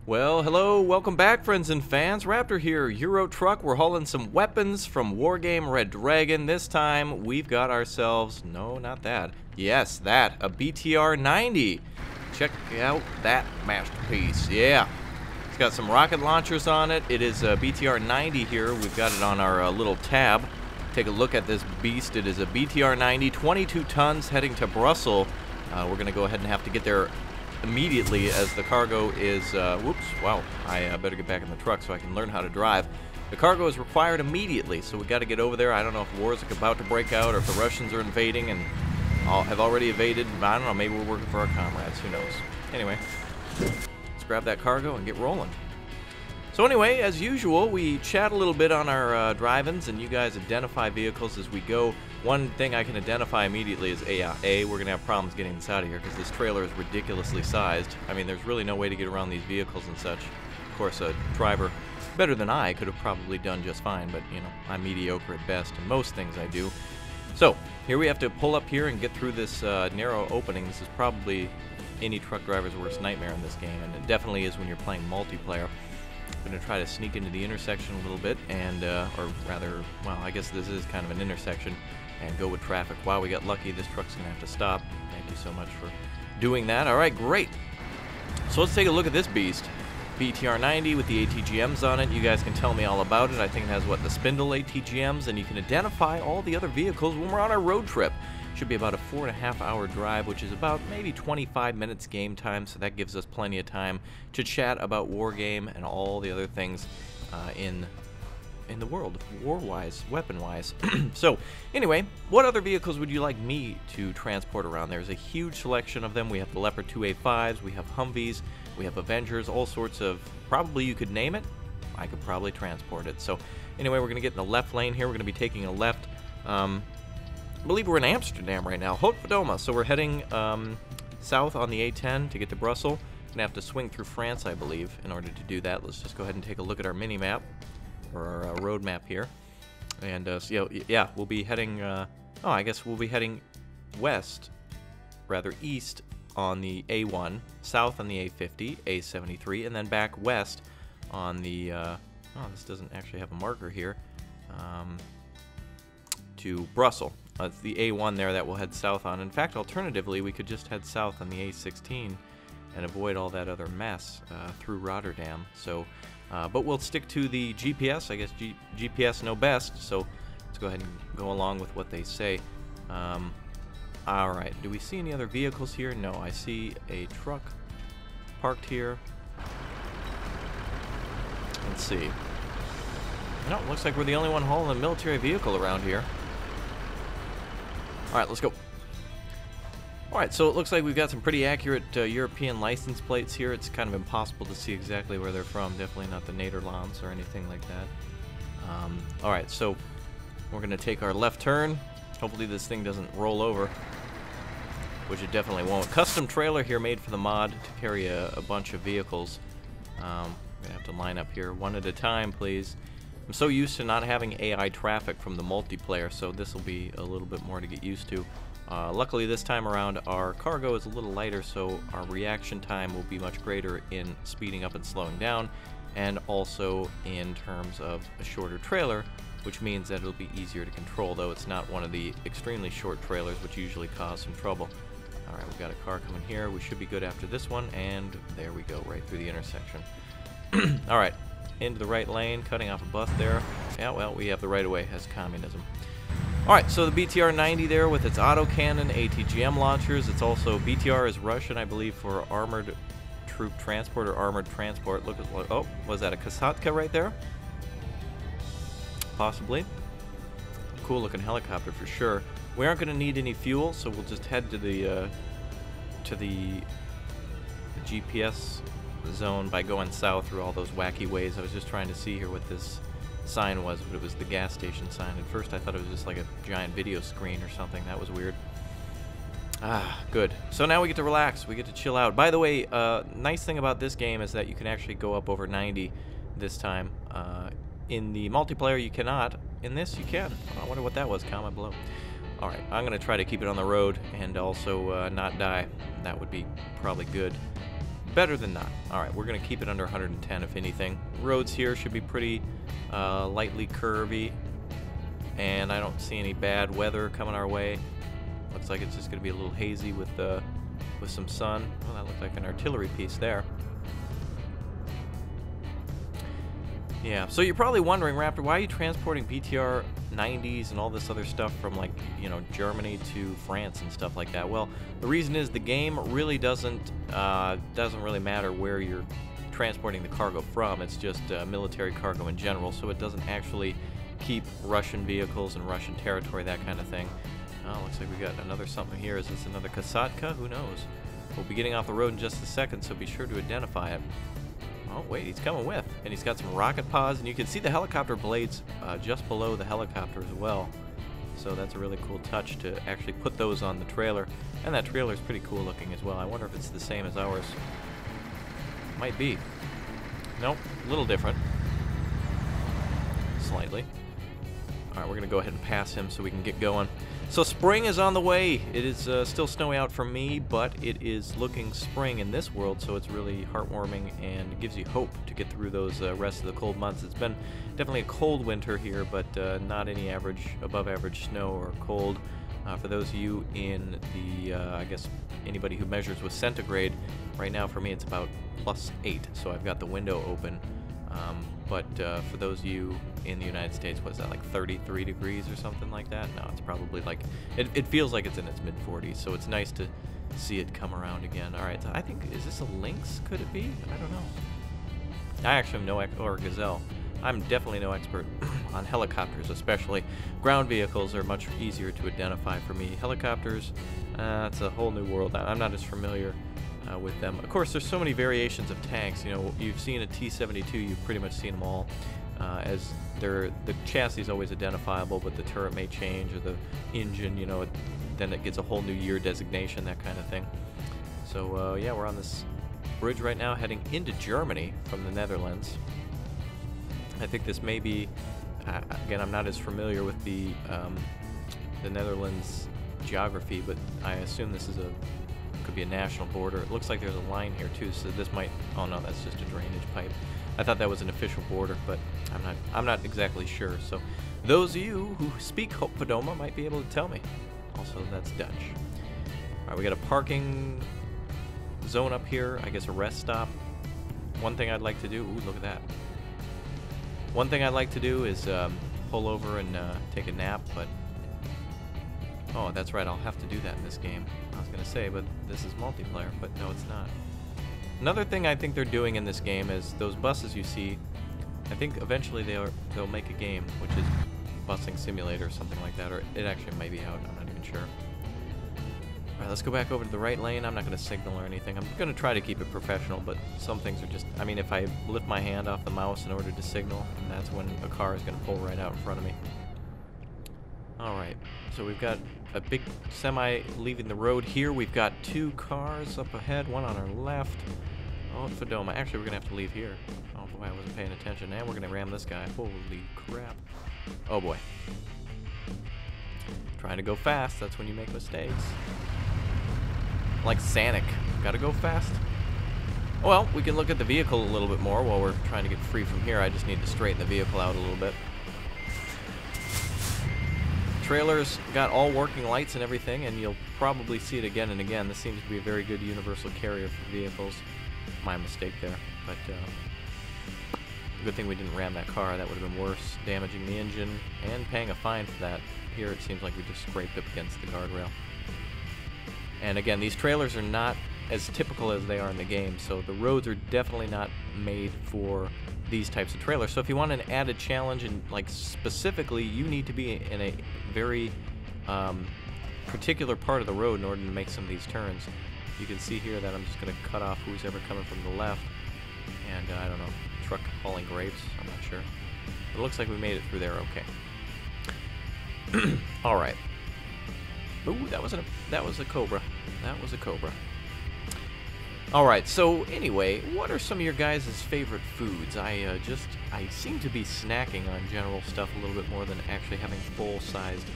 Well, hello, welcome back, friends and fans. Raptor here, Euro Truck. We're hauling some weapons from Wargame Red Dragon. This time, we've got ourselves, no, not that. Yes, that, a BTR 90. Check out that masterpiece, yeah. It's got some rocket launchers on it. It is a BTR 90 here. We've got it on our little tab. Take a look at this beast. It is a BTR 90, 22 tons, heading to Brussels. We're going to go ahead and have to get there immediately as the cargo is, whoops, wow, I better get back in the truck so I can learn how to drive. The cargo is required immediately, so we got to get over there. I don't know if war is about to break out or if the Russians are invading and have already evaded. I don't know, maybe we're working for our comrades, who knows. Anyway, let's grab that cargo and get rolling. So anyway, as usual, we chat a little bit on our drive-ins, and you guys identify vehicles as we go. One thing I can identify immediately is we're going to have problems getting this out of here because this trailer is ridiculously sized. I mean, there's really no way to get around these vehicles and such. Of course, a driver better than I could have probably done just fine, but, you know, I'm mediocre at best in most things I do. So, here we have to pull up here and get through this narrow opening. This is probably any truck driver's worst nightmare in this game, and it definitely is when you're playing multiplayer. I'm going to try to sneak into the intersection a little bit and, or rather, well, I guess this is kind of an intersection, and go with traffic. Wow, we got lucky. This truck's going to have to stop. Thank you so much for doing that. All right, great. So let's take a look at this beast. BTR 90 with the ATGMs on it. You guys can tell me all about it. I think it has, what, the spindle ATGMs, and you can identify all the other vehicles when we're on our road trip. Should be about a 4.5-hour drive, which is about maybe 25 minutes game time, so that gives us plenty of time to chat about Wargame and all the other things in the world, war-wise, weapon-wise. So, anyway, what other vehicles would you like me to transport around? There's a huge selection of them. We have the Leopard 2A5s, we have Humvees, we have Avengers, all sorts of, probably you could name it, I could probably transport it. So, anyway, we're going to get in the left lane here. We're going to be taking a left. I believe we're in Amsterdam right now, Haute-Vadoma. So we're heading south on the A10 to get to Brussels. We're going to have to swing through France, I believe, in order to do that. Let's just go ahead and take a look at our mini-map, or our road map here. And so, yeah, we'll be heading, I guess we'll be heading west, rather east on the A1, south on the A50, A73, and then back west on the, this doesn't actually have a marker here, to Brussels. It's the A1 there that we'll head south on. In fact, alternatively, we could just head south on the A16 and avoid all that other mess through Rotterdam. So, but we'll stick to the GPS. I guess GPS know best, so let's go ahead and go along with what they say. Alright, do we see any other vehicles here? No, I see a truck parked here. Let's see. No, looks like we're the only one hauling a military vehicle around here. Alright, let's go. Alright, so it looks like we've got some pretty accurate European license plates here. It's kind of impossible to see exactly where they're from. Definitely not the Nederlands or anything like that. Alright, so we're going to take our left turn. Hopefully this thing doesn't roll over, which it definitely won't. Custom trailer here made for the mod to carry a bunch of vehicles. We're going to have to line up here one at a time, please. I'm so used to not having AI traffic from the multiplayer, so this will be a little bit more to get used to. Luckily this time around our cargo is a little lighter, so our reaction time will be much greater in speeding up and slowing down, and also in terms of a shorter trailer, which means that it'll be easier to control, though it's not one of the extremely short trailers which usually cause some trouble. Alright, we've got a car coming here. We should be good after this one, and there we go, right through the intersection. Alright. Into the right lane, cutting off a bus there. Yeah, well, we have the right of way as communism. Alright, so the BTR 90 there with its autocannon, ATGM launchers. It's also, BTR is Russian, I believe, for armored troop transport or armored transport. Look at what, oh, was that a Kasatka right there? Possibly. Cool looking helicopter for sure. We aren't going to need any fuel, so we'll just head to the GPS zone by going south through all those wacky ways. I was just trying to see here what this sign was, but it was the gas station sign. At first I thought it was just like a giant video screen or something. That was weird. Ah, good. So now we get to relax. We get to chill out. By the way, nice thing about this game is that you can actually go up over 90 this time. In the multiplayer you cannot. In this you can. I wonder what that was. Comment below. Alright, I'm going to try to keep it on the road and also not die. That would be probably good. better than not. All right, we're going to keep it under 110 if anything. Roads here should be pretty lightly curvy, and I don't see any bad weather coming our way. Looks like it's just going to be a little hazy with some sun. Well, that looked like an artillery piece there. Yeah, so you're probably wondering, Raptor, why are you transporting BTR 90s and all this other stuff from, like, you know, Germany to France and stuff like that? Well, the reason is the game really doesn't really matter where you're transporting the cargo from. It's just military cargo in general, so it doesn't actually keep Russian vehicles in Russian territory, that kind of thing. Oh, looks like we got another something here. Is this another Kasatka? Who knows? We'll be getting off the road in just a second, so be sure to identify it. Oh, wait, he's coming with. And he's got some rocket pods, and you can see the helicopter blades just below the helicopter as well. So that's a really cool touch to actually put those on the trailer. And that trailer is pretty cool looking as well. I wonder if it's the same as ours. Might be. Nope, a little different. Slightly. All right, we're going to go ahead and pass him so we can get going. So spring is on the way. It is still snowy out for me, but it is looking spring in this world, so it's really heartwarming and gives you hope to get through those rest of the cold months. It's been definitely a cold winter here, but not any above average snow or cold. For those of you in the, I guess, anybody who measures with centigrade, right now for me it's about +8, so I've got the window open. But for those of you in the United States, what is that, like 33 degrees or something like that? No, it's probably like, it feels like it's in its mid-40s, so it's nice to see it come around again. All right, so I think, is this a Lynx? Could it be? I don't know. I actually am no or Gazelle. I'm definitely no expert on helicopters, especially. Ground vehicles are much easier to identify for me. Helicopters, it's a whole new world. I'm not as familiar with them. Of course, there's so many variations of tanks. You know, you've seen a T-72, you've pretty much seen them all. As the chassis is always identifiable, but the turret may change, or the engine, you know, then it gets a whole new year designation, that kind of thing. So yeah, we're on this bridge right now heading into Germany from the Netherlands. I think this may be, again, I'm not as familiar with the Netherlands geography, but I assume this is could be a national border. It looks like there's a line here too, so this might, oh no, that's just a drainage pipe. I thought that was an official border, but I'm not exactly sure. So those of you who speak Hoppadoma might be able to tell me. Also, that's Dutch. All right, we got a parking zone up here, I guess a rest stop. One thing I'd like to do, ooh, look at that. One thing I'd like to do is pull over and take a nap, but oh, that's right, I'll have to do that in this game. I was going to say, but this is multiplayer, but no, it's not. Another thing I think they're doing in this game is those buses you see, I think eventually they'll make a game, which is Busing Simulator or something like that, or it actually may be out, I'm not even sure. Alright, let's go back over to the right lane. I'm not going to signal or anything. I'm going to try to keep it professional, but some things are just, I mean, if I lift my hand off the mouse in order to signal, that's when a car is going to pull right out in front of me. Alright, so we've got a big semi leaving the road here. We've got two cars up ahead, one on our left. Oh, Fedoma. Actually, we're going to have to leave here. Oh boy, I wasn't paying attention. And we're going to ram this guy. Holy crap. Oh boy. Trying to go fast, that's when you make mistakes. Like Sonic. Gotta go fast. Well, we can look at the vehicle a little bit more while we're trying to get free from here. I just need to straighten the vehicle out a little bit. Trailer's got all working lights and everything, and you'll probably see it again and again. This seems to be a very good universal carrier for vehicles. My mistake there, but good thing we didn't ram that car. That would have been worse, damaging the engine and paying a fine for that. Here it seems like we just scraped up against the guardrail. And again, these trailers are not as typical as they are in the game, so the roads are definitely not made for these types of trailers. So if you want an added challenge, and like specifically you need to be in a very particular part of the road in order to make some of these turns. You can see here that I'm just going to cut off who's ever coming from the left, and I don't know, truck hauling grapes, I'm not sure. But it looks like we made it through there okay. Alright. Ooh, that was a Cobra. That was a Cobra. Alright, so anyway, what are some of your guys' favorite foods? I seem to be snacking on general stuff a little bit more than actually having full-sized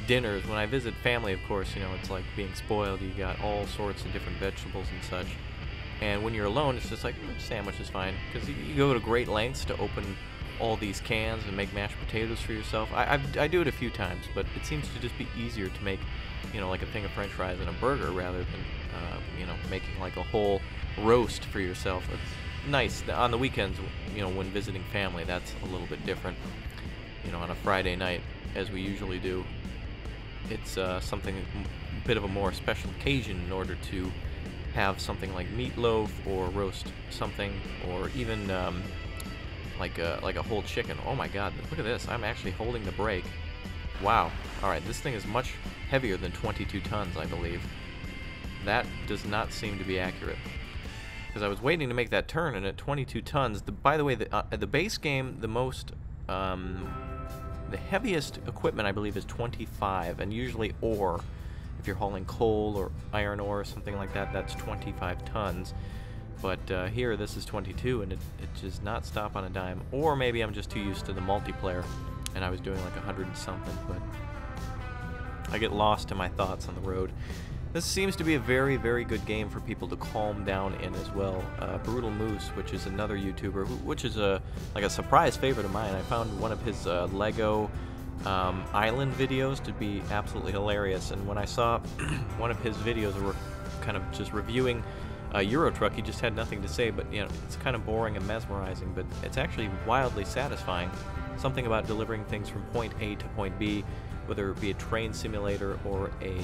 dinners. When I visit family, of course, you know, it's like being spoiled. You got all sorts of different vegetables and such. And when you're alone, it's just like, sandwich is fine. Because you go to great lengths to open all these cans and make mashed potatoes for yourself. I do it a few times, but it seems to just be easier to make, you know, like a thing of french fries and a burger rather than, you know, making like a whole roast for yourself. It's nice. On the weekends, you know, when visiting family, that's a little bit different. You know, on a Friday night, as we usually do, it's something, a bit of a more special occasion in order to have something like meatloaf or roast something, or even like a whole chicken. Oh my god, look at this. I'm actually holding the brake. Wow. Alright, this thing is much heavier than 22 tons, I believe. That does not seem to be accurate. Because I was waiting to make that turn, and at 22 tons, by the way, the base game, the most, the heaviest equipment, I believe, is 25, and usually ore. If you're hauling coal or iron ore or something like that, that's 25 tons. But here, this is 22, and it does not stop on a dime. Or maybe I'm just too used to the multiplayer, and I was doing like 100 and something, but I get lost in my thoughts on the road. This seems to be a very, very good game for people to calm down in as well. Brutal Moose, which is another YouTuber, which is like a surprise favorite of mine. I found one of his Lego island videos to be absolutely hilarious, and when I saw one of his videos where we're kind of just reviewing Euro Truck, he just had nothing to say, but you know, it's kind of boring and mesmerizing, but it's actually wildly satisfying. Something about delivering things from point A to point B, whether it be a train simulator or a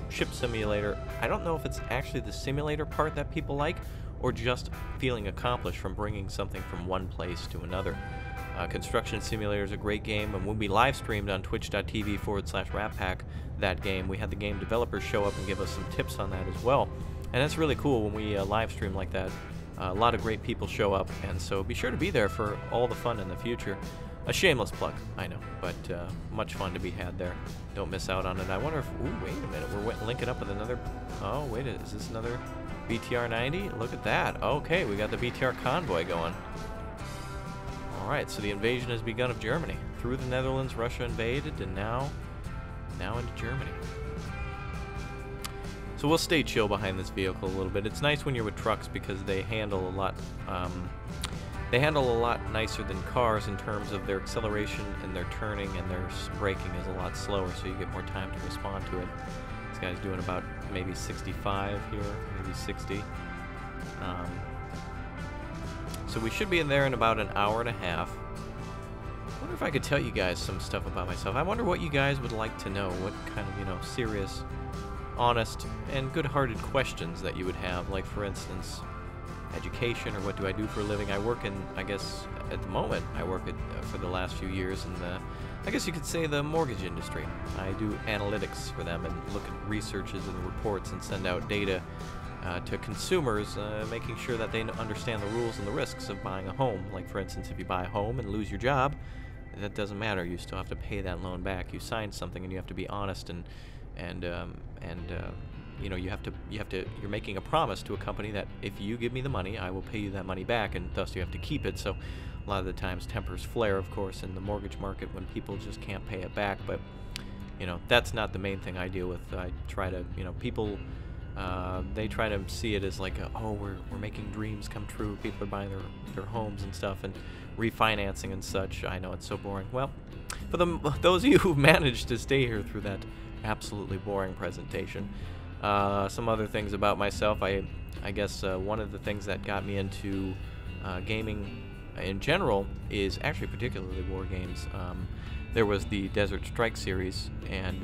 ship simulator. I don't know if it's actually the simulator part that people like, or just feeling accomplished from bringing something from one place to another. Construction Simulator is a great game, and when we live streamed on twitch.tv/RapPack that game, we had the game developers show up and give us some tips on that as well. And that's really cool when we live stream like that. A lot of great people show up, and so be sure to be there for all the fun in the future. A shameless plug, I know, but much fun to be had there. Don't miss out on it. I wonder if, ooh, wait a minute, we're linking up with another, oh, wait, is this another BTR 90? Look at that. Okay, we got the BTR convoy going. Alright, so the invasion has begun of Germany. Through the Netherlands, Russia invaded, and now into Germany. So we'll stay chill behind this vehicle a little bit. It's nice when you're with trucks because they handle a lot, nicer than cars in terms of their acceleration and their turning, and their braking is a lot slower, so you get more time to respond to it. This guy's doing about maybe 65 here, maybe 60. So we should be in there in about an hour and a half. I wonder if I could tell you guys some stuff about myself. I wonder what you guys would like to know. What kind of, you know, serious, honest, and good-hearted questions that you would have. Like, for instance, education, or what do I do for a living? I work in, I guess, at the moment, I work for the last few years in the, I guess you could say, the mortgage industry. I do analytics for them and look at researches and reports and send out data to consumers, making sure that they understand the rules and the risks of buying a home. Like, for instance, if you buy a home and lose your job, that doesn't matter. You still have to pay that loan back. You signed something, and you have to be honest, and you know, you're making a promise to a company that if you give me the money, I will pay you that money back, and thus you have to keep it. So a lot of the times tempers flare, of course, in the mortgage market when people just can't pay it back. But you know, that's not the main thing I deal with. I try to, you know, people, they try to see it as like, oh, we're making dreams come true. People are buying their homes and stuff and refinancing and such. I know it's so boring. Well, for those of you who've managed to stay here through that absolutely boring presentation, some other things about myself. I guess one of the things that got me into gaming in general is actually particularly war games. There was the Desert Strike series, and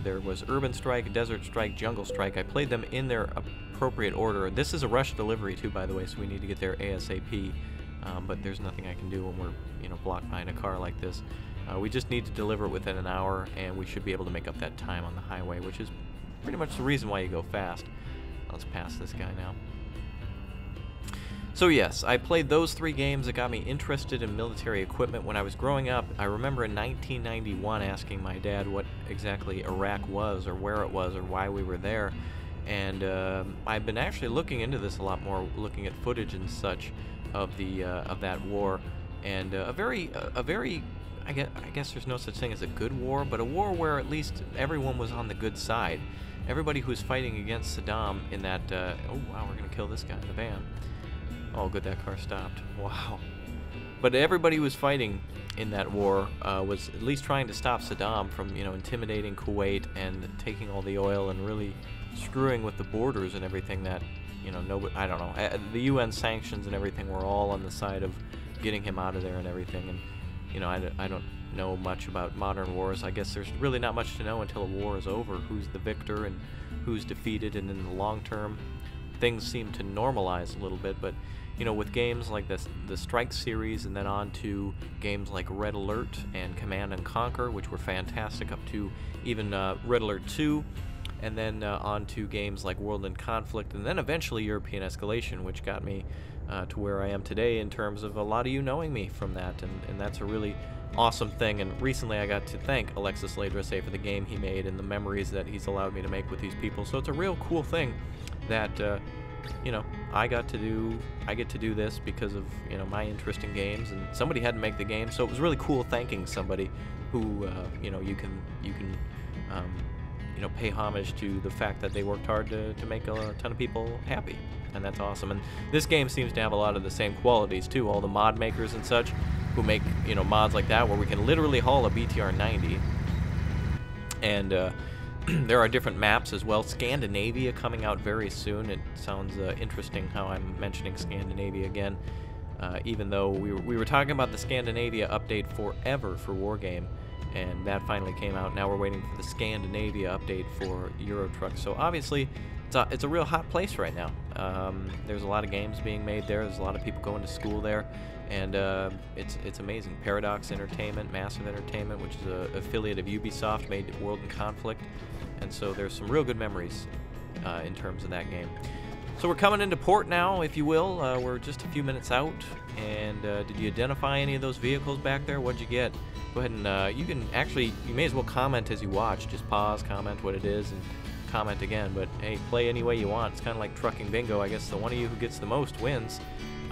there was Urban Strike, Desert Strike, Jungle Strike. I played them in their appropriate order. This is a rush delivery too, by the way, so we need to get there ASAP. But there's nothing I can do when we're, you know, blocked behind a car like this. We just need to deliver it within an hour, and we should be able to make up that time on the highway, which is pretty much the reason why you go fast. Let's pass this guy now. So yes, I played those 3 games that got me interested in military equipment. When I was growing up, I remember in 1991 asking my dad what exactly Iraq was, or where it was, or why we were there. And I've been actually looking into this a lot more, looking at footage and such of that war, and a very I guess there's no such thing as a good war, but a war where at least everyone was on the good side. everybody who was fighting against Saddam in that, oh wow, we're gonna kill this guy in the van. Oh good, that car stopped. Wow. But everybody who was fighting in that war was at least trying to stop Saddam from, you know, intimidating Kuwait and taking all the oil and really screwing with the borders and everything that, you know, nobody, I don't know, the UN sanctions and everything were all on the side of getting him out of there and everything. And, you know, I don't know much about modern wars. I guess there's really not much to know until a war is over, who's the victor and who's defeated, and in the long term things seem to normalize a little bit. But you know, with games like this, the Strike series, and then on to games like Red Alert and Command and Conquer, which were fantastic, up to even Red Alert 2, and then on to games like World in Conflict, and then eventually European Escalation, which got me to where I am today in terms of a lot of you knowing me from that, and that's a really awesome thing. And recently I got to thank Alexis Ledresse for the game he made and the memories that he's allowed me to make with these people. So it's a real cool thing that you know, I get to do this because of, you know, my interest in games, and somebody had to make the game, so it was really cool thanking somebody who you know, you can you know, pay homage to the fact that they worked hard to make a ton of people happy, and that's awesome. And this game seems to have a lot of the same qualities too. All the mod makers and such who make, you know, mods like that where we can literally haul a BTR 90, and there are different maps as well. Scandinavia coming out very soon. It sounds interesting how I'm mentioning Scandinavia again, even though we were talking about the Scandinavia update forever for Wargame, and that finally came out. Now we're waiting for the Scandinavia update for Euro Truck. So obviously it's a real hot place right now. There's a lot of games being made there. There's a lot of people going to school there, and it's amazing. Paradox Entertainment, Massive Entertainment, which is an affiliate of Ubisoft, made World in Conflict, and so there's some real good memories in terms of that game. So we're coming into port now, if you will. We're just a few minutes out, and did you identify any of those vehicles back there? What'd you get? Go ahead and you can actually, you may as well comment as you watch. Just pause, comment what it is, and comment again. But hey, play any way you want. It's kind of like trucking bingo. I guess the one of you who gets the most wins.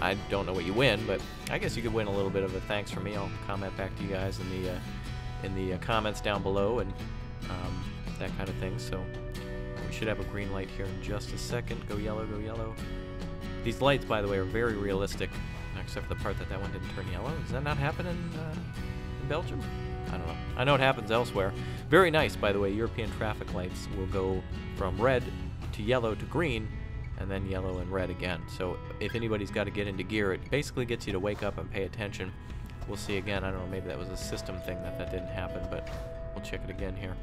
I don't know what you win, but I guess you could win a little bit of a thanks from me. I'll comment back to you guys in the comments down below, and that kind of thing. So we should have a green light here in just a second. Go yellow, go yellow. These lights, by the way, are very realistic, except for the part that one didn't turn yellow. Does that not happen in Belgium? I don't know. I know it happens elsewhere. Very nice, by the way. European traffic lights will go from red to yellow to green, and then yellow and red again. So if anybody's got to get into gear, it basically gets you to wake up and pay attention. We'll see again. I don't know, maybe that was a system thing that didn't happen, but we'll check it again here.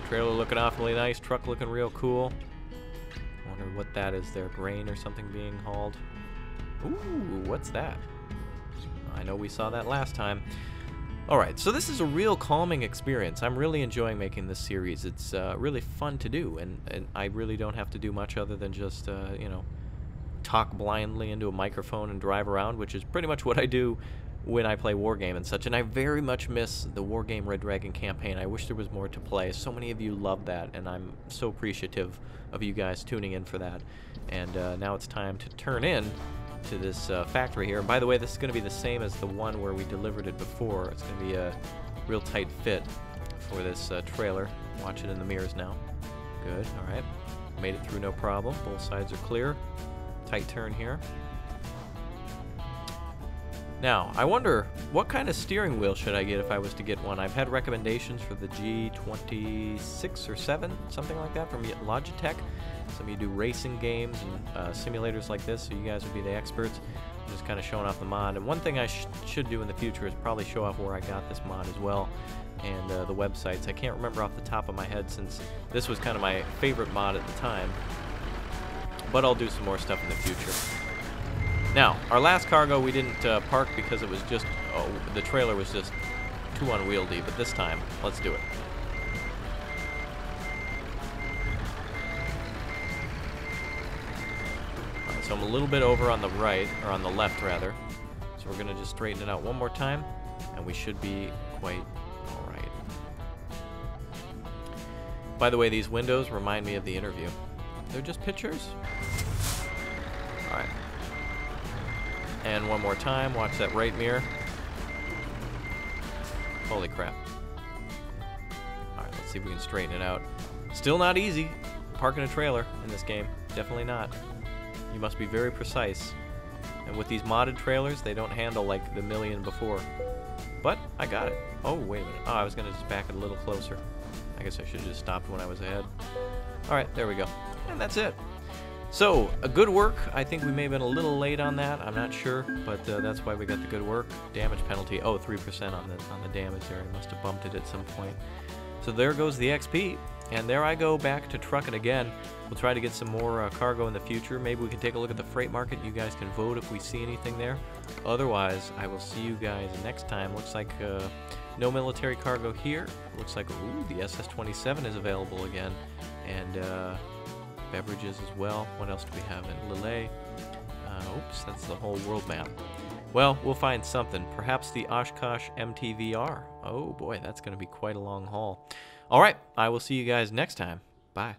Trailer looking awfully nice. Truck looking real cool. Wonder what that is there. Grain or something being hauled. Ooh, what's that? I know we saw that last time. Alright, so this is a real calming experience. I'm really enjoying making this series. It's really fun to do, and I really don't have to do much other than just, you know, talk blindly into a microphone and drive around, which is pretty much what I do when I play Wargame and such. And I very much miss the Wargame Red Dragon campaign. I wish there was more to play. So many of you love that, and I'm so appreciative of you guys tuning in for that. And now it's time to turn in to this factory here. And by the way, this is going to be the same as the one where we delivered it before. It's going to be a real tight fit for this trailer. Watch it in the mirrors now. Good. All right. Made it through no problem. Both sides are clear. Tight turn here. Now, I wonder what kind of steering wheel should I get if I was to get one. I've had recommendations for the G26 or 7, something like that, from Logitech. Some of you do racing games and simulators like this, so you guys would be the experts. I'm just kind of showing off the mod. And one thing I should do in the future is probably show off where I got this mod as well, and the websites. I can't remember off the top of my head since this was kind of my favorite mod at the time, but I'll do some more stuff in the future. Now, our last cargo we didn't park because it was just, the trailer was just too unwieldy, but this time, let's do it. Alright, so I'm a little bit over on the right, or on the left rather, so we're going to just straighten it out one more time, and we should be quite alright. By the way, these windows remind me of the interview. They're just pictures? Alright. And one more time, watch that right mirror. Holy crap. Alright, let's see if we can straighten it out. Still not easy parking a trailer in this game. Definitely not. You must be very precise. And with these modded trailers, they don't handle like the million before. But I got it. Oh, wait a minute. Oh, I was going to just back it a little closer. I guess I should have just stopped when I was ahead. Alright, there we go. And that's it. So, a good work. I think we may have been a little late on that. I'm not sure, but that's why we got the good work. Damage penalty. Oh, 3% on the damage there. I must have bumped it at some point. So there goes the XP. And there I go back to trucking again. We'll try to get some more cargo in the future. Maybe we can take a look at the freight market. You guys can vote if we see anything there. Otherwise, I will see you guys next time. Looks like no military cargo here. Looks like, ooh, the SS-27 is available again. And beverages as well. What else do we have in Lille? Oops, that's the whole world map. Well, we'll find something. Perhaps the Oshkosh MTVR. Oh boy, that's going to be quite a long haul. All right, I will see you guys next time. Bye.